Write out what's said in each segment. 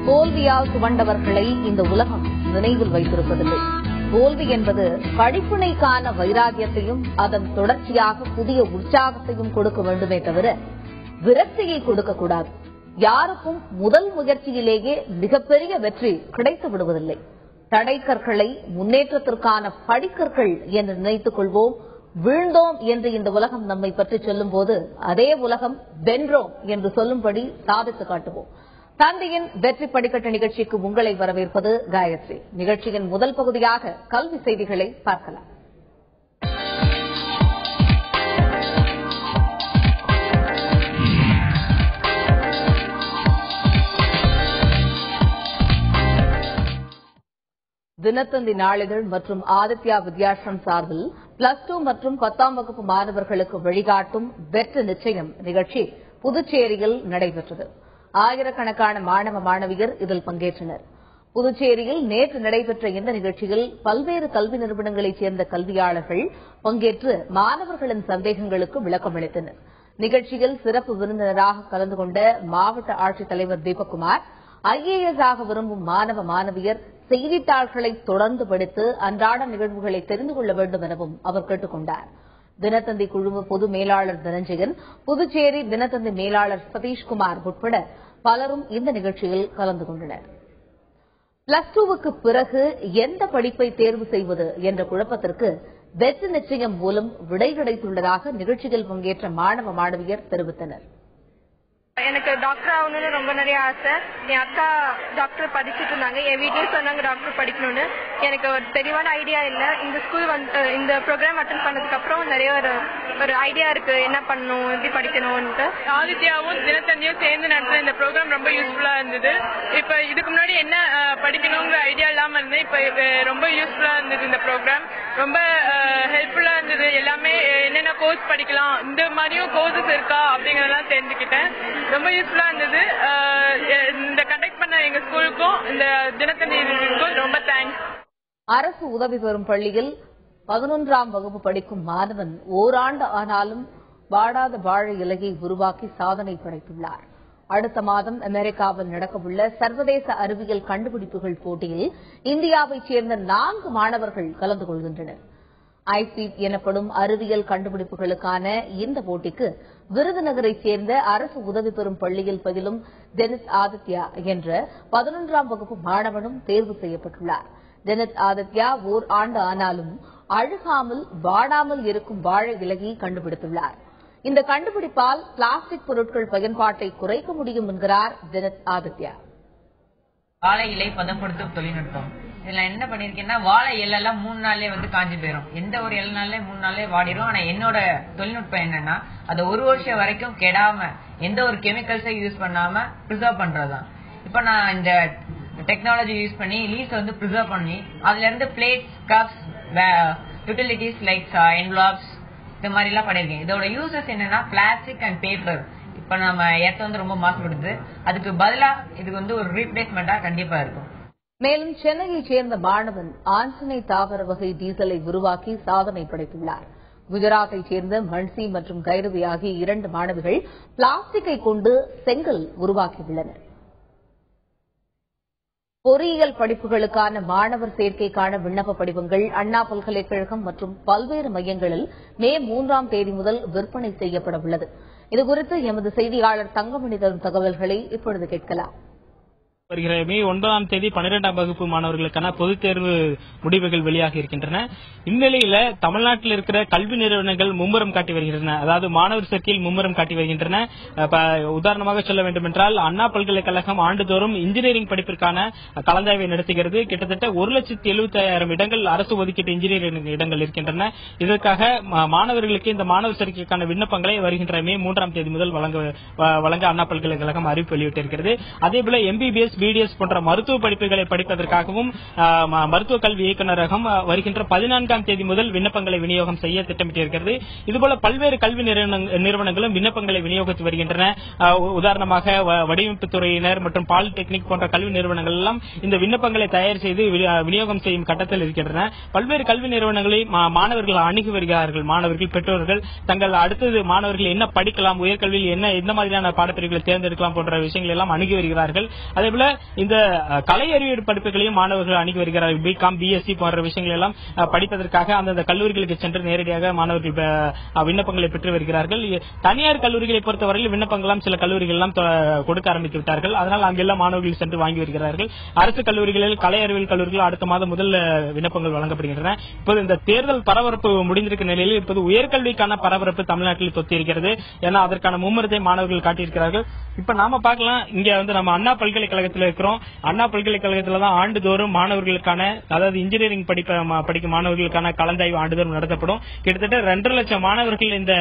தோல்வியால் துவண்டவர்களை இந்த உலகம் நினைவில் வைத்திருப்பதில்லை. தோல்வி என்பது படிப்பினைக்கான வைராகியத்தையும் அதன் தொடர்ச்சியாக புதிய உற்சாகத்தையும் கொடுக்க வேண்டுமே தவிர விரக்தியை கொடுக்கக்கூடாது. யாருக்கும் முதல் முயற்சியிலேயே மிகப்பெரிய வெற்றி கிடைத்து விடுவதில்லை. தடைக்கற்களை முன்னேற்றத்திற்கான படிக்கற்கள் என்று நினைத்துக் கொள்வோம். வீழ்ந்தோம் என்று இந்த உலகம் நம்மை பற்றி சொல்லும் போது அதே உலகம் வென்றோம் என்று சொல்லும்படி சாதித்து காட்டுவோம். தந்தையின் வெற்றி படிக்கட்டு நிகழ்ச்சிக்கு உங்களை வரவேற்பது காயத்ரி. நிகழ்ச்சியின் முதல் பகுதியாக கல்வி செய்திகளை பார்க்கலாம். தினத்தந்தி நாளிதழ் மற்றும் ஆதித்யா வித்யாசிரம் சார்பில் +2 மற்றும் 10ஆம் வகுப்பு மாணவர்களுக்கு வழிகாட்டும் வெற்றி நிச்சயம் நிகழ்ச்சி புதுச்சேரியில் நடைபெற்றது. ஆயிரக்கணக்கான மாணவ மாணவியர் இதில் பங்கேற்றனர். புதுச்சேரியில் நேற்று நடைபெற்ற இந்த நிகழ்ச்சியில் பல்வேறு கல்வி நிறுவனங்களைச் சேர்ந்த கல்வியாளர்கள் பங்கேற்று மாணவர்களின் சந்தேகங்களுக்கு விளக்கமளித்தனர். நிகழ்ச்சியில் சிறப்பு விருந்தினராக கலந்து கொண்ட மாவட்ட ஆட்சித்தலைவர் தீபக்குமார், IAS ஆக விரும்பும் மாணவ மாணவியர் செய்தித்தாள்களை தொடர்ந்து படித்து அன்றாட நிகழ்வுகளை தெரிந்து கொள்ள வேண்டும் எனவும் அவர் கேட்டுக் கொண்டார். தினத்தந்தி குழும பொது மேலாளர் தனஞ்சயன், புதுச்சேரி தினத்தந்தி மேலாளர் சதீஷ்குமார் உட்பட பலரும் இந்த நிகழ்ச்சியில் கலந்து கொண்டனர். +2க்கு பிறகு எந்த படிப்பை தேர்வு செய்வது என்ற குழப்பத்திற்கு வெற்றி நிச்சயம் மூலம் விடை கிடைத்துள்ளதாக நிகழ்ச்சியில் பங்கேற்ற மாணவ மாணவியர் தெரிவித்தனர். எனக்கு டாக்டர் ஆகணும்னு ரொம்ப நிறைய ஆசை. என் அக்கா டாக்டர் படிச்சுட்டு இருந்தாங்க. என் வீட்லயும் சொன்னாங்க டாக்டர் படிக்கணும்னு. எனக்கு ஒரு தெளிவான ஐடியா இல்லை. இந்த ஸ்கூல் இந்த ப்ரோக்ராம் அட்டென்ட் பண்ணதுக்கு அப்புறம் நிறைய ஒரு ஐடியா இருக்கு, என்ன பண்ணணும், எப்படி படிக்கணும்னு. ஆதித்யாவும் தினத்தந்தியும் சேர்ந்து நடத்துற இந்த ப்ரோக்ராம் ரொம்ப யூஸ்ஃபுல்லா இருந்தது. இப்ப இதுக்கு முன்னாடி என்ன படிக்கணுங்கிற ஐடியா இல்லாம இருந்தது. இப்ப ரொம்ப யூஸ்ஃபுல்லா இருந்தது. இந்த ப்ரோக்ராம் ரொம்ப ஹெல்ப்ஃபுல்லா இருந்தது. எல்லாமே என்னென்ன கோர்ஸ் படிக்கலாம், இந்த மாதிரியும் கோர்சஸ் இருக்கா அப்படிங்கறதெல்லாம் தெரிஞ்சுக்கிட்டேன். ரொம்ப யூஸ்ஃபுல்லா இருந்தது. இந்த கண்டக்ட் பண்ண எங்க ஸ்கூலுக்கும் இந்த தினத்தந்திக்கும் ரொம்ப தேங்க்ஸ். அரசு உதவி பெறும் பள்ளியில் 11ஆம் வகுப்பு படிக்கும் மாணவன் ஓராண்டு ஆனாலும் வாடாத வாழை இலையை உருவாக்கி சாதனை படைத்துள்ளார். அடுத்த மாதம் அமெரிக்காவில் நடக்கவுள்ள சர்வதேச அறிவியல் கண்டுபிடிப்புகள் போட்டியில் இந்தியாவைச் சேர்ந்த 4 மாணவர்கள் கலந்து கொள்கின்றனர். ஐபிட் எனப்படும் அறிவியல் கண்டுபிடிப்புகளுக்கான இந்த போட்டிக்கு விருதுநகரைச் சேர்ந்த அரசு உதவி பெறும் பள்ளியில் பயிலும் டெனிஸ் ஆதித்யா என்ற 11ஆம் வகுப்பு மாணவனும் தேர்வு செய்யப்பட்டுள்ளார். டெனிஸ் ஆதித்யா ஓர் ஆண்டு ஆனாலும் அழுகாமல் வாடாமல் இருக்கும் வாழை இலையை கண்டுபிடித்துள்ளார். இந்த கண்டுபிடிப்பால் பிளாஸ்டிக் பொருட்கள் பயன்பாட்டை குறைக்க முடியும் என்கிறார் டெனிஸ் ஆதித்யா. வாழை இலை பதப்படுத்தும் தொழில்நுட்பம். இதுல என்ன பண்ணிருக்கேன்னா, வாழை இலையெல்லாம் 3 நாள்லயே காஞ்சி போயிடும். எந்த ஒரு இலைனாலே 3 நாள்லயே வாடிடும். ஆனா என்னோட தொழில்நுட்பம் என்னன்னா, அதை 1 வருஷம் வரைக்கும் கெடாம எந்த ஒரு கெமிக்கல்ஸை யூஸ் பண்ணாம பிரிசர்வ் பண்றதுதான். இப்ப நான் இந்த டெக்னாலஜி யூஸ் பண்ணி லீஸ் பிரிசர்வ் பண்ணி அதுல இருந்து plates, cups, utilities like envelopes இந்த மாதிரி எல்லாம் பண்ணிருக்கேன். இதோட யூசஸ் என்னன்னா, பிளாஸ்டிக் அண்ட் பேப்பர். இப்ப நம்ம எர்த் ரொம்ப மாசுபடுது. அதுக்கு பதிலா இதுக்கு ஒரு ரீப்ளேஸ்மெண்டா கண்டிப்பா இருக்கும். மேலும் சென்னையைச் சேர்ந்த மாணவன் ஆஞ்சனை தாவர வகை டீசலை உருவாக்கி சாதனை படைத்துள்ளார். குஜராத்தைச் சேர்ந்த மன்சி மற்றும் கைரவி ஆகிய 2 மாணவிகள் பிளாஸ்டிக்கை கொண்டு செங்கல் உருவாக்கியுள்ளனர். பொறியியல் படிப்புகளுக்கான மாணவர் சேர்க்கைக்கான விண்ணப்ப படிவங்கள் அண்ணா பல்கலைக்கழகம் மற்றும் பல்வேறு மையங்களில் மே 3ஆம் தேதி முதல் விற்பனை செய்யப்பட உள்ளது. இதுகுறித்து எமது செய்தியாளர் தங்கமணி தரும் தகவல்களை இப்பொழுது கேட்கலாம். வருகிற மே 9ஆம் தேதி 12ஆம் வகுப்பு மாணவர்களுக்கான பொதுத் தேர்வு முடிவுகள் வெளியாகி இருக்கின்றன. இந்நிலையில தமிழ்நாட்டில் இருக்கிற கல்வி நிறுவனங்கள் மும்முரம் காட்டி வருகின்றன. அதாவது மாணவர் சேர்க்கையில் மும்முரம் காட்டி வருகின்றன. உதாரணமாக சொல்ல வேண்டும் என்றால், அண்ணா பல்கலைக்கழகம் ஆண்டுதோறும் இன்ஜினியரிங் படிப்பிற்கான கலந்தாய்வை நடத்துகிறது. கிட்டத்தட்ட 1,70,000 இடங்கள் அரசு ஒதுக்கீட்டு இன்ஜினியரிங் இடங்கள் இருக்கின்றன. இதற்காக மாணவர்களுக்கு இந்த மாணவர் சேர்க்கைக்கான விண்ணப்பங்களை வருகின்ற மே 3ஆம் தேதி முதல் வழங்க அண்ணா பல்கலைக்கழகம் அறிவிப்பு வெளியிட்டிருக்கிறது. அதேபோல MBBS, BDS போன்ற மருத்துவ படிப்புகளை படிப்பதற்காகவும் மருத்துவ கல்வி இயக்குநரகம் வருகின்ற 14ஆம் தேதி முதல் விண்ணப்பங்களை விநியோகம் செய்ய திட்டமிட்டிருக்கிறது. இதுபோல பல்வேறு கல்வி நிறுவனங்களும் விண்ணப்பங்களை விநியோகித்து வருகின்றன. உதாரணமாக வடிவமைப்பு துறையினர் மற்றும் பாலிடெக்னிக் போன்ற கல்வி நிறுவனங்கள் எல்லாம் இந்த விண்ணப்பங்களை தயார் செய்து விநியோகம் செய்யும் கட்டத்தில் இருக்கின்றன. பல்வேறு கல்வி நிறுவனங்களை மாணவர்கள் அணுகி வருகிறார்கள். மாணவர்கள், பெற்றோர்கள் தங்கள் அடுத்தது மாணவர்கள் என்ன படிக்கலாம், உயர்கல்வியில் என்ன எந்த மாதிரியான பாடப்பிரிவுகளை தேர்ந்தெடுக்கலாம் போன்ற விஷயங்கள் எல்லாம் அணுகி வருகிறார்கள். அதேபோல இந்த கலை அறிவியல் படிப்புகளையும் மாணவர்கள் அணுகி வருகிறார்கள். பிகாம், பிஎஸ்சி போன்ற விஷயங்கள் எல்லாம் படிப்பதற்காக அந்தந்த கல்லூரிகளுக்கு சென்று நேரடியாக மாணவர்கள் விண்ணப்பங்களை பெற்று வருகிறார்கள். தனியார் கல்லூரிகளை பொறுத்தவரையில் விண்ணப்பங்களாம் சில கல்லூரிகள் எல்லாம் கொடுக்க ஆரம்பித்து விட்டார்கள். அதனால் அங்கெல்லாம் மாணவர்கள் சென்று வாங்கி வருகிறார்கள். அரசு கல்லூரிகளில், கலை அறிவியல் கல்லூரிகள் அடுத்த மாதம் முதல் விண்ணப்பங்கள் வழங்கப்படுகின்றன. இப்போது இந்த தேர்தல் பரபரப்பு முடிந்திருக்கும் நிலையில் இப்போது உயர்கல்விக்கான பரபரப்பு தமிழ்நாட்டில் தொத்திருக்கிறது. ஏன்னா அதற்கான மும்முரத்தை மாணவர்கள் காட்டியிருக்கிறார்கள். இப்ப நாம பார்க்கலாம், இங்க நம்ம அண்ணா பல்கலைக்கழகத்தில் இருக்கிறோம். அண்ணா பல்கலைக்கழகத்துல தான் ஆண்டுதோறும் மாணவர்களுக்கான, அதாவது இன்ஜினியரிங் படிக்கும் மாணவர்களுக்கான கலந்தாய்வு ஆண்டுதோறும் நடத்தப்படும். கிட்டத்தட்ட 2.5 லட்சம் மாணவர்கள் இந்த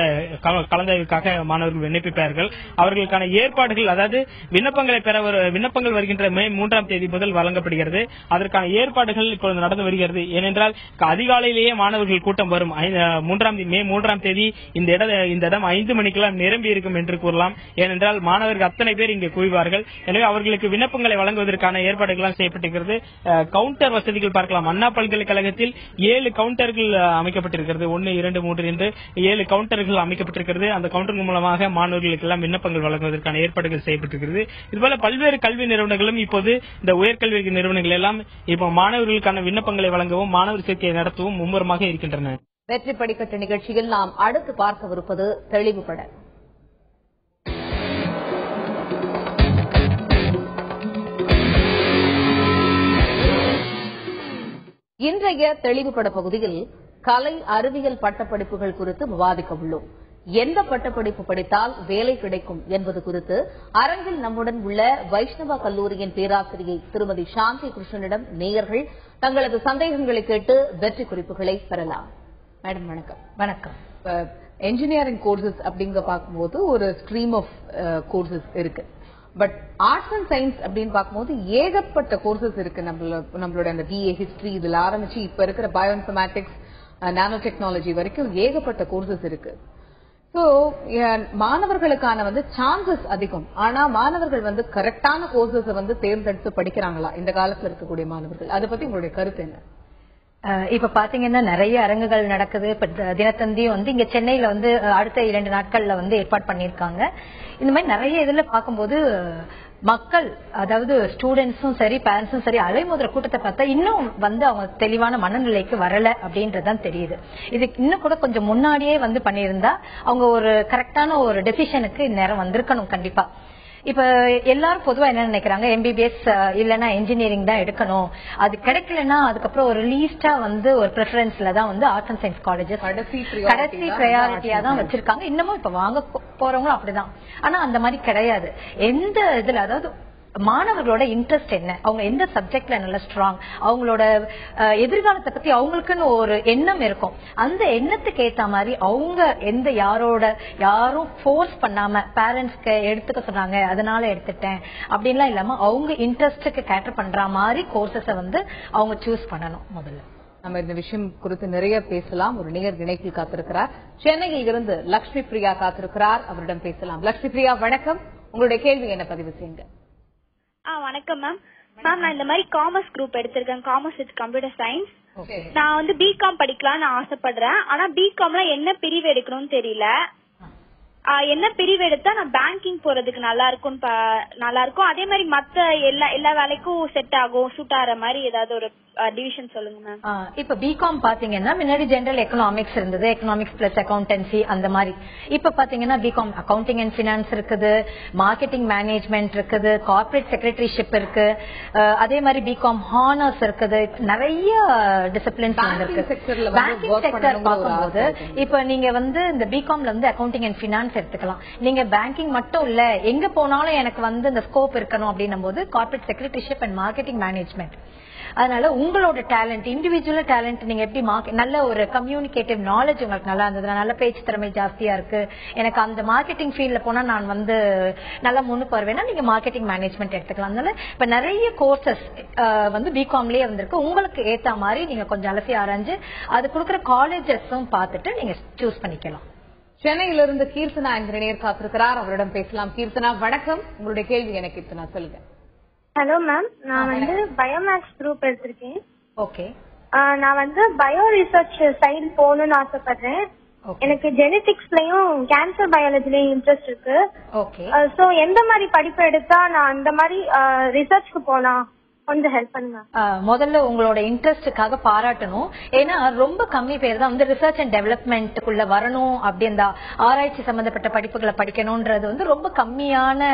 கலந்தாய்வுக்காக மாணவர்கள் விண்ணப்பிப்பார்கள். அவர்களுக்கான ஏற்பாடுகள், அதாவது விண்ணப்பங்கள் வருகின்ற மே 3ஆம் தேதி முதல் வழங்கப்படுகிறது. அதற்கான ஏற்பாடுகள் இப்பொழுது நடந்து வருகிறது. ஏனென்றால் அதிகாலையிலேயே மாணவர்கள் கூட்டம் வரும். மே 3ஆம் தேதி இந்த இடம் 5 மணிக்கெல்லாம் நிரம்பி இருக்கும் என்று கூறலாம். ஏனென்றால் மாணவர்கள் அத்தனை பேர் இங்கு குவிவார்கள். எனவே அவர்களுக்கு விண்ணப்பங்களை வழங்குவதற்கான ஏற்பாடுகள் செய்யப்பட்டிருக்கிறது. கவுண்டர் வசதிகள் பார்க்கலாம். அண்ணா பல்கலைக்கழகத்தில் 7 கவுண்டர்கள் அமைக்கப்பட்டிருக்கிறது. 1, 2, 3 என்று 7 கவுண்டர்கள் அமைக்கப்பட்டிருக்கிறது. அந்த கவுண்டர்கள் மூலமாக மாணவர்களுக்கு எல்லாம் விண்ணப்பங்கள் வழங்குவதற்கான ஏற்பாடுகள் செய்யப்பட்டிருக்கிறது. இதுபோல பல்வேறு கல்வி நிறுவனங்களும் இப்போது இந்த உயர்கல்வி நிறுவனங்கள் எல்லாம் இப்போ மாணவர்களுக்கான விண்ணப்பங்களை வழங்கவும் மாணவர் சேர்க்கையை நடத்தவும் மும்முரமாக இருக்கின்றன. வெற்றி படிக்கட்டு நிகழ்ச்சியில் நாம் அடுத்து பார்க்கவிருப்பது தெளிவுபட. இன்றைய தெளிவுபட பகுதியில் கலை அறிவியல் பட்டப்படிப்புகள் குறித்து விவாதிக்க உள்ளோம். எந்த பட்டப்படிப்பு படித்தால் வேலை கிடைக்கும் என்பது குறித்து அரங்கில் நம்முடன் உள்ள வைஷ்ணவா கல்லூரியின் பேராசிரியை திருமதி சாந்தி கிருஷ்ணனிடம் நேயர்கள் தங்களது சந்தேகங்களை கேட்டு வெற்றி குறிப்புகளை பெறலாம். மேடம் வணக்கம். வணக்கம். என்ஜினியரிங் கோர்சஸ் அப்படிங்க பார்க்கும்போது ஒரு ஸ்ட்ரீம் ஆஃப் கோர்சஸ் இருக்கு. பட் ஆர்ட்ஸ் அண்ட் சயின்ஸ் அப்படின்னு பார்க்கும்போது ஏகப்பட்ட கோர்சஸ் இருக்கு. நம்மளோட அந்த பிஏ ஹிஸ்டரி இதுல ஆரம்பிச்சு இப்ப இருக்கிற பயோஇன்ஃபர்மேட்டிக்ஸ், நானோ டெக்னாலஜி வரைக்கும் ஏகப்பட்ட கோர்சஸ் இருக்கு. சோ மாணவர்களுக்கான சான்சஸ் அதிகம். ஆனா மாணவர்கள் கரெக்டான கோர்சஸ் தேர்ந்தெடுத்து படிக்கிறாங்களா இந்த காலத்துல இருக்கக்கூடிய மாணவர்கள்? அதை பத்தி உங்களுடைய கருத்து என்ன? இப்ப பாத்தீங்கன்னா நிறைய அரங்குகள் நடக்குது. இப்ப தினத்தந்தியும் இங்க சென்னையில அடுத்த 2 நாட்கள்ல ஏற்பாடு பண்ணிருக்காங்க. இந்த மாதிரி நிறைய இதுல பார்க்கும்போது மக்கள், அதாவது ஸ்டூடெண்ட்ஸும் சரி, பேரண்ட்ஸும் சரி, அலைமோதுற கூட்டத்தை பார்த்தா இன்னும் அவங்க தெளிவான மனநிலைக்கு வரல அப்படின்றதுதான் தெரியுது. இது இன்னும் கூட கொஞ்சம் முன்னாடியே பண்ணியிருந்தா அவங்க ஒரு கரெக்டான ஒரு டெசிஷனுக்கு இந்நேரம் வந்திருக்கணும் கண்டிப்பா. இப்ப எல்லாரும் பொதுவா என்ன நினைக்கிறாங்க, எம்பிபிஎஸ் இல்லன்னா இன்ஜினியரிங் தான் எடுக்கணும். அது கிடைக்கலன்னா அதுக்கப்புறம் ஒரு லீஸ்டா ஒரு பிரெஃபரன்ஸ்ல தான் ஆர்ட்ஸ் அண்ட் சயின்ஸ் காலேஜஸ் கடைசி ப்ரையாரிட்டியா தான் வச்சிருக்காங்க. இன்னமும் இப்ப வாங்க போறவங்களும் அப்படிதான். ஆனா அந்த மாதிரி கிடையாது. எந்த இதுல, அதாவது மாணவர்களோட இன்ட்ரெஸ்ட் என்ன, அவங்க எந்த சப்ஜெக்ட்ல நல்ல ஸ்ட்ராங், அவங்களோட எதிர்காலத்தை பத்தி அவங்களுக்குன்னு ஒரு எண்ணம் இருக்கும். அந்த எண்ணத்துக்கு ஏத்த மாதிரி அவங்க யாரும் ஃபோர்ஸ் பண்ணாம, பேரண்ட்ஸ்க்கு எடுத்துக்க சொன்னாங்க அதனால எடுத்துட்டேன் அப்படின்லாம் இல்லாம அவங்க இன்ட்ரெஸ்டுக்கு கேட்டர் பண்ற மாதிரி கோர்சஸ அவங்க சூஸ் பண்ணணும். முதல்ல நம்ம இந்த விஷயம் குறித்து நிறைய பேசலாம். ஒரு நேர் இணைப்பில் காத்திருக்கிறார். சென்னையில் இருந்து லட்சுமி பிரியா காத்திருக்கிறார். அவரிடம் பேசலாம். லட்சுமி பிரியா வணக்கம். உங்களுடைய கேள்வி என்ன பதிவு செய்யுங்க. வணக்கம் மேம். நான் இந்த மாதிரி காமர்ஸ் குரூப் எடுத்திருக்கேன். Commerce with computer science. நான் பிகாம் படிக்கலாம்னு ஆசைப்படுறேன். ஆனா பிகாம்ல என்ன பிரிவு எடுக்கணும்னு தெரியல. என்ன பிரிவு எடுத்தா நான் பேங்கிங் போறதுக்கு நல்லா இருக்கும். அதே மாதிரி மத்த எல்லா வேலைக்கும் செட் ஆகும், சூட் ஆகிற மாதிரி ஏதாவது ஒரு டிவிஷன் சொல்லுங்க மேம். இப்ப பிகாம் பாத்தீங்கன்னா முன்னாடி ஜெனரல் எக்கனாமிக்ஸ் இருந்தது, எக்கனாமிக்ஸ் பிளஸ் அக்கௌண்டன்சி அந்த மாதிரி. இப்ப பாத்தீங்கன்னா பிகாம் அக்கௌண்டிங் அண்ட் பினான்ஸ் இருக்குது, மார்க்கெட்டிங் மேனேஜ்மெண்ட் இருக்குது, கார்பரேட் செக்ரட்டரிஷிப் இருக்கு, அதே மாதிரி பிகாம் ஹானர்ஸ் இருக்குது. நிறைய டிசிப்ளின்ஸ் இருக்கு. பேங்கிங் செக்டர் பார்க்கும்போது இப்ப நீங்க இந்த பிகாம்ல அக்கௌண்டிங் அண்ட் பினான்ஸ் எடுத்துக்கலாம். நீங்க பேங்கிங் மட்டும் இல்ல, எங்க போனாலும் எனக்கு இந்த ஸ்கோப் இருக்கணும் அப்படின்னும் போது corporate secretaryship and marketing management. அதனால உங்களோட டேலண்ட், இண்டிவிஜுவல் டேலண்ட், நீங்க எப்படி நல்ல ஒரு கம்யூனிகேட்டிவ் நாலேஜ் உங்களுக்கு நல்லா இருந்தது, நல்ல பேச்சு திறமை ஜாஸ்தியா இருக்கு, எனக்கு அந்த மார்க்கெட்டிங் ஃபீல்ட்ல போனா நான் நல்லா முன்னுக்கு வருவேன்னா நீங்க மார்க்கெட்டிங் மேனேஜ்மெண்ட் எடுத்துக்கலாம். அதனால இப்ப நிறைய கோர்சஸ் பிகாம்லயே வந்திருக்கு. உங்களுக்கு ஏத்த மாதிரி நீங்க கொஞ்சம் அலசி ஆராய்ஞ்சு அது கொடுக்குற காலேஜஸும் பார்த்துட்டு நீங்க சூஸ் பண்ணிக்கலாம். சென்னையிலிருந்து கீர்த்தனா என்ற நேயர் காத்திருக்கிறார். அவரிடம் பேசலாம். கீர்த்தனா வணக்கம். உங்களுடைய கேள்வி எனக்கு கீர்த்தனா சொல்லுங்க. Hello ma'am. நான் பயோமேக்ஸ் குரூப் எடுத்திருக்கேன். ஓகே. நான் பயோ ரிசர்ச் சைடு போகணும்னு ஆசைப்படுறேன். எனக்கு ஜெனடிக்ஸ்லயும் கேன்சர் பயாலஜிலயும் இன்ட்ரெஸ்ட் இருக்கு. ஓகே. சோ எந்த மாதிரி படிப்பு எடுத்தா நான் அந்த மாதிரி ரிசர்ச்க்கு போலாம், கொஞ்சம் ஹெல்ப் பண்ணுங்க. முதல்ல உங்களோட இன்ட்ரெஸ்டுக்காக பாராட்டணும். ஏன்னா ரொம்ப கம்மி பேர் தான் வந்து ரிசர்ச் அண்ட் டெவலப்மெண்ட்டுக்குள்ள வரணும், அப்படி அந்த ஆராய்ச்சி சம்பந்தப்பட்ட படிப்புகளை படிக்கணும்ன்றது வந்து ரொம்ப கம்மியான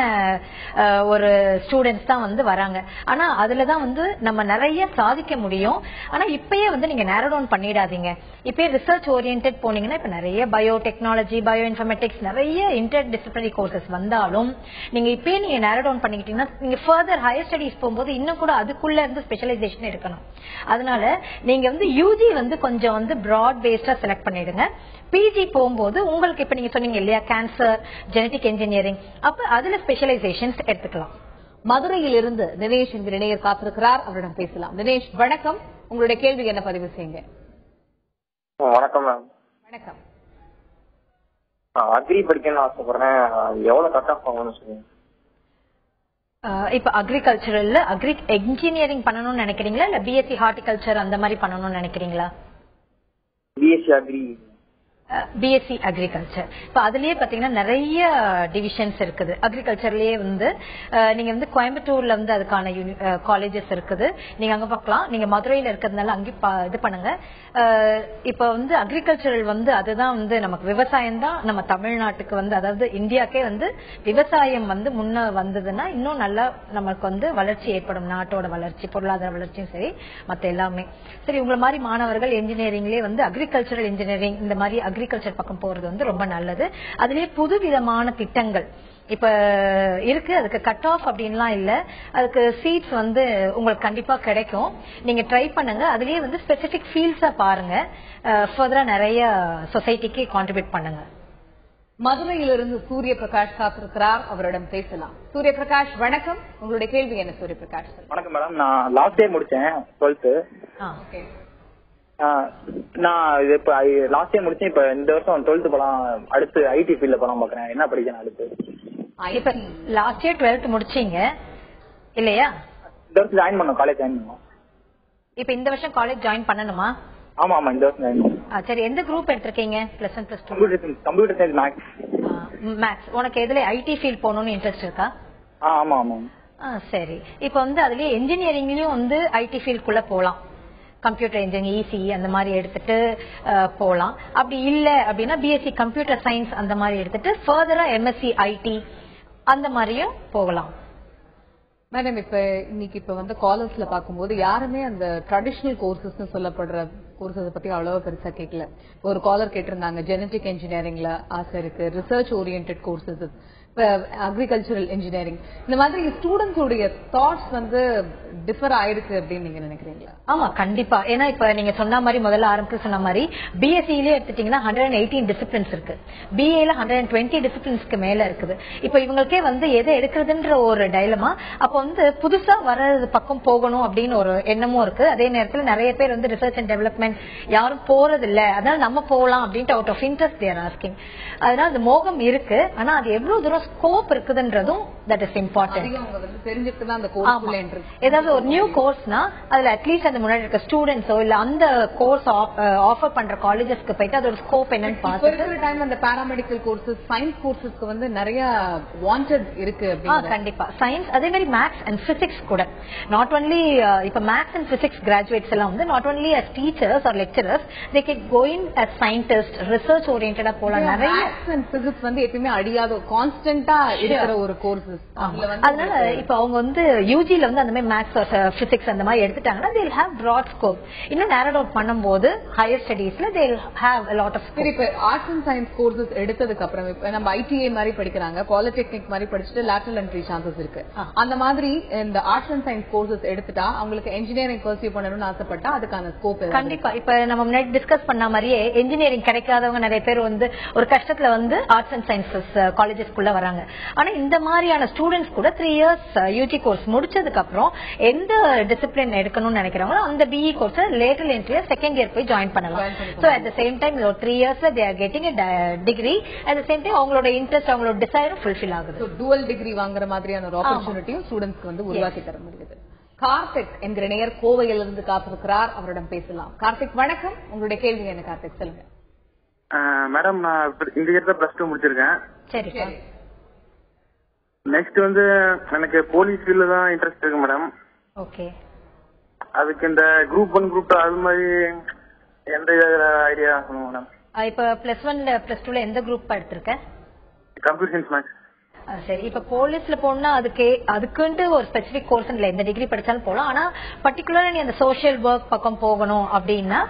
ஒரு ஸ்டூடெண்ட்ஸ் தான் வந்து வராங்க. ஆனா அதுலதான் வந்து நம்ம நிறைய சாதிக்க முடியும். ஆனா இப்பயே வந்து நீங்க நேரோ டவுன் பண்ணிடாதீங்க. இப்பயே ரிசர்ச் ஓரியன்ட் போனீங்கன்னா இப்ப நிறைய பயோடெக்னாலஜி, பயோ இன்ஃபர்மேட்டிக்ஸ், நிறைய இன்டர் டிசிப்ளினரி கோர்சஸ் வந்தாலும் நீங்க இப்பயே நீங்க நேரோ டவுன் பண்ணிக்கிட்டீங்கன்னா நீங்க ஃபர்தர் ஹையர் ஸ்டடிஸ் போகும்போது இன்னும் கூட அதுக்குள்ள இருந்து ஸ்பெஷலைசேஷன் இருக்கணும். அதனால நீங்க வந்து யூஜி வந்து கொஞ்சம் வந்து பிராட் பேஸ்டா செலக்ட் பண்ணிடுங்க. பிஜி போகும்போது உங்களுக்கு இப்ப நீங்க சொன்னீங்க இல்லையா கேன்சர், ஜெனடிக் இன்ஜினியரிங், அப்ப அதுல ஸ்பெஷலைசேஷன்ஸ் எடுத்துக்கலாம். மதுரையில் இருந்து தினேஷ் என்கிற இணையர் காத்திருக்கிறார், அவரிடம் பேசலாம். தினேஷ் வணக்கம், உங்களுடைய கேள்வி என்ன பதிவு செய்யுங்க. வணக்கம் மேம். வணக்கம். அக்ரி படிக்கணும்னு ஆசைப்படுறேன், எவ்வளவு கட் ஆஃப் ஆகும்னு சொல்லுங்க. இப்ப அக்ரிகல்ச்சரல்ல அக்ரி என்ஜினியரிங் பண்ணணும்னு நினைக்கிறீங்களா இல்ல பிஎஸ்சி ஹார்டிகல்ச்சர் அந்த மாதிரி பண்ணணும்னு நினைக்கிறீங்களா? BSc agri. BSc agriculture. இப்ப அதுலயே பாத்தீங்கன்னா நிறைய டிவிஷன்ஸ் இருக்குது. அக்ரிகல்ச்சர்லயே வந்து நீங்க வந்து கோயம்புத்தூர்ல வந்து அதுக்கான காலேஜஸ் இருக்குது, நீங்க அங்க பார்க்கலாம். நீங்க மதுரையில இருக்கிறதுனால அங்கே இது பண்ணுங்க. இப்ப வந்து அக்ரிகல்ச்சரல் வந்து அதுதான் வந்து நமக்கு விவசாயம் தான் நம்ம தமிழ்நாட்டுக்கு வந்து, அதாவது இந்தியாக்கே வந்து விவசாயம் வந்து முன்ன வந்ததுன்னா இன்னும் நல்லா நமக்கு வந்து வளர்ச்சி ஏற்படும். நாட்டோட வளர்ச்சி, பொருளாதார வளர்ச்சியும் சரி, மத்த எல்லாமே சரி. உங்களை மாதிரி மாணவர்கள் என்ஜினியரிங்லயே வந்து அக்ரிகல்ச்சரல் இன்ஜினியரிங் இந்த மாதிரி அக்ரிகல்ச்சர் பக்கம் போறது வந்து ரொம்ப நல்லது. அதுலயே புது விதமான திட்டங்கள் இப்ப இருக்கு. அதுக்கு கட் ஆஃப் அப்படின்லாம் இல்ல, அதுக்கு சீட்ஸ் வந்து உங்களுக்கு கண்டிப்பா கிடைக்கும். நீங்க ட்ரை பண்ணுங்க. அதுலயே வந்து ஸ்பெசிபிக் ஃபீல்ட்ஸா பாருங்க. ஃபர்தரா நிறைய சொசைட்டிக்கு கான்ட்ரிபியூட் பண்ணுங்க. மதுரையிலிருந்து சூரிய பிரகாஷ் காத்திருக்கிறார், அவரிடம் பேசலாம். சூரிய பிரகாஷ் வணக்கம், உங்களுடைய கேள்வி என்ன? சூரிய பிரகாஷ். வணக்கம் மேடம், நான் லாஸ்ட் இயர் முடிச்சேன் 12th. நான் இப்ப லாஸ்ட் இயர் முடிச்சேன். இப்ப இந்த வருஷம் 12th போலாம், அடுத்து ஐடி ஃபீல்ட்ல போலாம் பாக்குறேன். என்ன படிக்கணும் அடுத்து? இப்ப லாஸ்ட் இயர் 12th முடிச்சீங்க இல்லையா? இந்த வருஷம் ஜாயின் பண்ணோம், காலேஜ் ஜாயின் பண்ணோம். இப்ப இந்த வருஷம் காலேஜ் ஜாயின் பண்ணணுமா? ஆமா ஆமா, இந்த வருஷம் ஜாயின் பண்ணோம். சரி, எந்த குரூப் எடுத்திருக்கீங்க? Plus 1 plus 2? Computer science maths. Maths. உனக்கு எதுல ஐடி ஃபீல்ட் போகணும்னு இன்ட்ரெஸ்ட் இருக்கா? ஆமா ஆமா. சரி, இப்ப வந்து அதுலயே என்ஜினியரிங்லயும் வந்து ஐடி ஃபீல்டுக்குள்ள போலாம். கம்ப்யூட்டர் இன்ஜினியரிங், இசி அந்த மாதிரி எடுத்துட்டு போலாம். அப்படி இல்ல அப்படின்னா பிஎஸ்சி கம்ப்யூட்டர் சயின்ஸ் அந்த மாதிரி எடுத்துட்டு ஃபர்தரா எம்எஸ்சி ஐடி அந்த மாதிரியும் போகலாம். மேடம், இப்ப வந்து காலேஜ்ல பாக்கும்போது யாருமே அந்த ட்ரெடிஷனல் கோர்சஸ் சொல்லப்படுற கோர்சஸ் பத்தி அவ்வளவு பெருசா கேட்கல. ஒரு காலர் கேட்டிருந்தாங்க ஜெனடிக் இன்ஜினியரிங்ல ஆசை இருக்கு, research orient courses, agricultural engineering, இந்த மாதிரி ஸ்டூடெண்ட்ஸ் உடைய தாட்ஸ் வந்து டிஃபர் ஆயிருக்கு அப்படின்னு நீங்க நினைக்கிறீங்களா? ஆமா, கண்டிப்பா. ஏன்னா இப்ப நீங்க சொன்ன மாதிரி முதல்ல ஆரம்பிச்சு சொன்ன மாதிரி பிஎஸ்சிலே எடுத்துட்டீங்கன்னா 118 டிசிப்ளின்ஸ் இருக்கு, பிஏல 120 டிசிப்ளின்ஸ்க்கு மேல இருக்குது. இப்ப இவங்களுக்கே வந்து எதை எடுக்கிறதுன்ற ஒரு டைலமா. அப்ப வந்து புதுசா வர்றது பக்கம் போகணும் அப்படின்னு ஒரு எண்ணமும் இருக்கு. அதே நேரத்தில் நிறைய பேர் வந்து ரிசர்ச் அண்ட் டெவலப்மெண்ட் யாரும் போறது இல்ல, அதனால நம்ம போகலாம் அப்படின்ட்டு out of interest there asking. அதனால அது மோகம் இருக்கு. ஆனா அது எவ்வளவு தூரம் ஸ்கோப் இருக்குதுன்றதும் தட் இஸ் இம்பார்ட்டன்ட். ஏதாவது ஒரு நியூ கோர்ஸ்னா அதுல அட்லீஸ்ட் அந்த முன்னாடி இருக்க ஸ்டூடெண்ட்ஸோ இல்ல அந்த கோர்ஸ் ஆஃபர் பண்ற காலேஜஸ்க்கு போயிட்டு அதோட ஸ்கோப் என்னன்னு பார்த்து அந்த பாராமெடிக்கல் கோர்சஸ், சயின்ஸ் கோர்சஸ்க்கு வந்து நிறைய வாண்டட் இருக்கு. கண்டிப்பா சயின்ஸ், அதே மாதிரி மேத்ஸ் அண்ட் பிசிக்ஸ் கூட. நாட் ஒன்லி இப்ப மேத்ஸ் அண்ட் பிசிக்ஸ் கிராஜுவேட்ஸ் எல்லாம் வந்து not only as teachers or lecturers, they can go in as scientist, research ஓரியன்டா போலாம். நிறைய மேத்ஸ் அண்ட் பிசிக்ஸ் வந்து எப்பவுமே அழியாத கான்ஸ்டன்டா இருக்கிற ஒரு கோர்சஸ். அதனால இப்ப அவங்க வந்து யூஜில வந்து அந்த மாதிரி மேத்ஸ் பிசிக்ஸ் அந்த மாதிரி எடுத்துட்டாங்கன்னா they will have broad scope. இன்னும் நேரோ டவுன் பண்ணும்போது ஹையர் ஸ்டடீஸ்ல they will have a lot of scope. இப்ப ஆர்ட்ஸ் அண்ட் சயின்ஸ் கோர்சஸ் எடுத்ததுக்கு அப்புறம் இப்ப நம்ம ஐடிஐ மாதிரி படிக்கிறாங்க, பாலிடெக்னிக் மாதிரி படிச்சுட்டு லேட்டரல் என்ட்ரி சான்சஸ் இருக்கு. அந்த மாதிரி இந்த ஆர்ட்ஸ் அண்ட் சயின்ஸ் கோர்சஸ் எடுத்துட்டா அவங்களுக்கு இன்ஜினியரிங் பர்சியூ பண்ணணும்னு ஆசைப்பட்டா அதுக்கான ஸ்கோப் கண்டிப்பா. இப்ப நம்ம முன்னாடி டிஸ்கஸ் பண்ண மாதிரியே இன்ஜினியரிங் கிடைக்காதவங்க நிறைய பேர் வந்து ஒரு கஷ்டத்துல வந்து ஆர்ட்ஸ் அண்ட் சயின்சஸ் காலேஜஸ்க்குள்ள வராங்க. ஆனா இந்த மாதிரியான ஸ்டூடெண்ட்ஸ் கூட 3 years யூஜி கோர்ஸ் முடிச்சதுக்கு அப்புறம் எந்த டிசிப்ளின் எடுக்கணும்னு நினைக்கிறாங்களோ அந்த பிஇ கோர்ஸ் லேட்டரல் என்ட்ரில செகண்ட் இயர் போய் ஜாயின் பண்ணலாம். So at the same time 3 yearsல they are getting a degree, at the same time அவங்களோட இன்ட்ரெஸ்ட் அவங்களோட டிசைரும் ஃபுல்ஃபில் ஆகுது. சோ டுவல் டிகிரி வாங்குற மாதிரியான ஒரு ஆப்பர்ச்சுனிட்டியும் ஸ்டூடெண்ட்ஸ்க்கு வந்து உருவாக்கி தர முடியுது. கார்த்திக் என்கிற நேயர் கோவையிலிருந்து காத்திருக்கிறார், அவரிடம் பேசலாம். கார்த்திக் வணக்கம், உங்களுடைய கேள்வி என்ன? கார்த்திக் சொல்லுங்க. மேடம் நான் இந்த இயர் தான் +2 முடிச்சிருக்கேன். சரி. நெக்ஸ்ட் வந்து எனக்கு போலீஸ் ஃபீல்ட்ல தான் இன்ட்ரெஸ்ட் இருக்கு மேடம். ஓகே. அதுக்கு இந்த குரூப் 1 குரூப் 2 அது மாதிரி எந்த ஐடியா சொல்லுங்க மேடம். இப்ப +1 +2 எந்த குரூப் எடுத்திருக்க? Computer science ma'am. சரி. இப்ப போலீஸ்ல போனா அதுக்குன்ட்டு ஒரு ஸ்பெசிபிக் கோர்ஸ் இல்ல, எந்த டிகிரி படிச்சாலும் போகலாம். ஆனா பர்டிகுலரா நீ அந்த சோசியல் ஒர்க் பக்கம் போகணும் அப்படின்னா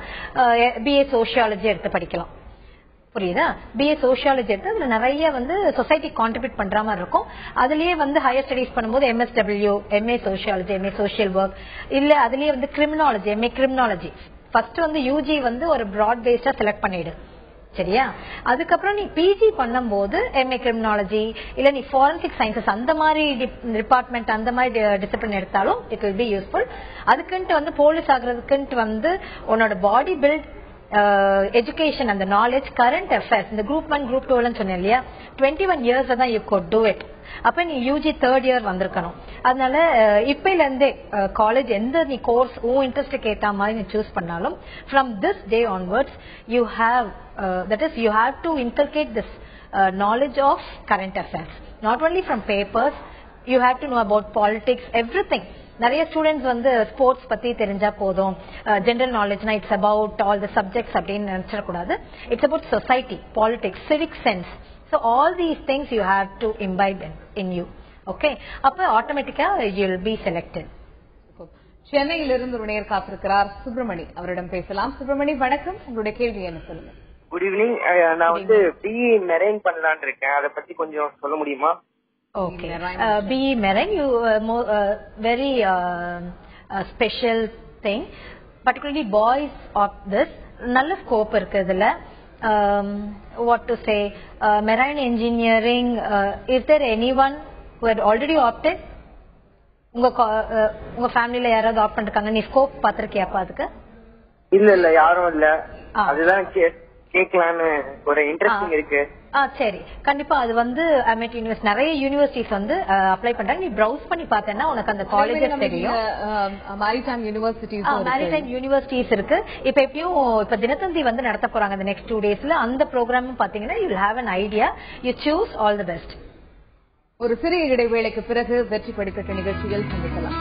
BA சோசியாலஜி எடுத்து படிக்கலாம். புரியுதா? BA சோசியாலஜி எடுத்து அதுல நிறைய வந்து சொசைட்டி கான்ட்ரிபியூட் பண்ற மாதிரி இருக்கும். அதுலயே வந்து ஹையர் ஸ்டடிஸ் பண்ணும்போது MSW, MA sociology, MA social work, இல்ல அதுலயே வந்து கிரிமினாலஜி, MA கிரிமினாலஜி. ஃபர்ஸ்ட் வந்து UG வந்து ஒரு பிராட் பேஸ்டா செலக்ட் பண்ணிடு. சரியா? அதுக்கப்புறம் நீ PG பண்ணும்போது MA கிரிமினாலஜி இல்ல நீ ஃபாரன்சிக் சயின்சஸ் அந்த மாதிரி டிபார்ட்மெண்ட் அந்த மாதிரி டிசிப்ளின் எடுத்தாலும் இட் வில் பி யூஸ்ஃபுல். அதுக்குன்ட்டு வந்து போலீஸ் ஆகுறதுக்குன்ட்டு வந்து உன்னோட பாடி பில்ட், எஜுகேஷன், அந்த நாலேஜ், கரண்ட் அஃபேர்ஸ், இந்த குரூப் 1 குரூப் 2 சொன்னேன் இல்லையா, 21 இயர்ஸ் தான் யூ could do it. அப்ப நீ UG 3rd இயர் வந்திருக்கணும். அதனால இப்பல இருந்தே காலேஜ் எந்த நீ கோர்ஸ் உன் இன்ட்ரெஸ்டுக்கு ஏத்த மாதிரி நீ சூஸ் பண்ணாலும் from this day onwards you have that is you have to inculcate this knowledge of current affairs, not only from papers. You have to know about politics, everything. நிறைய students வந்து sports பத்தி தெரிஞ்சா போதும், general நாலேஜ்னா it's about all the subjects அப்படின்னு நினைச்சிடக்கூடாது. It's about society, politics, civic sense. So all these things you have to imbibe in you. Okay? அப்ப ஆட்டோமேட்டிக்கா you will be selected. சென்னையிலிருந்து ஒரு நேயர் காத்திருக்கிறார், சுப்பிரமணி. அவரிடம் பேசலாம். சுப்பிரமணி வணக்கம், உங்களுடைய கேள்வி என்ன சொல்லுங்க. Good evening. நான் வந்து BE மெரைன் பண்ணலாம்னு இருக்கேன், அதை பத்தி கொஞ்சம் சொல்ல முடியுமா? Okay. BE Marine, you very special thing. Particularly boys of this, நல்ல ஸ்கோப் இருக்கு இதுல. What to say? Marine engineering. Is there anyone who had already opted? உங்க ஃபேமிலில யாராவது ஆப்ட் பண்ணிருக்காங்க? நீ ஸ்கோப் பாத்திருக்கியாப்பா அதுக்கு? இல்ல யாரும் இல்ல. அதுதான் கேட்கலான்னு ஒரு இன்ட்ரெஸ்டிங் இருக்கு. சரி, கண்டிப்பா அது வந்து அமெரிக்க யூனிவர்சிட்டி நிறைய யூனிவர்சிட்டிஸ் வந்து அப்ளை பண்றாங்க. நீ ப்ரௌஸ் பண்ணி பார்த்தேன்னா உனக்கு அந்த காலேஜஸ் தெரியும். மேரிடைம் யூனிவர்சிட்டிஸ் இருக்கு. இப்ப எப்பயும் இப்ப தினத்தந்தி வந்து நடத்த போறாங்க இந்த நெக்ஸ்ட் 2 daysல. அந்த ப்ரோக்ராமும் பாத்தீங்கன்னா you will have an idea. You choose all the best. ஒரு சிறிய இடைவேளைக்கு பிறகு வெற்றி படிக்கட்டு நிகழ்ச்சியில் சந்திக்கலாம்.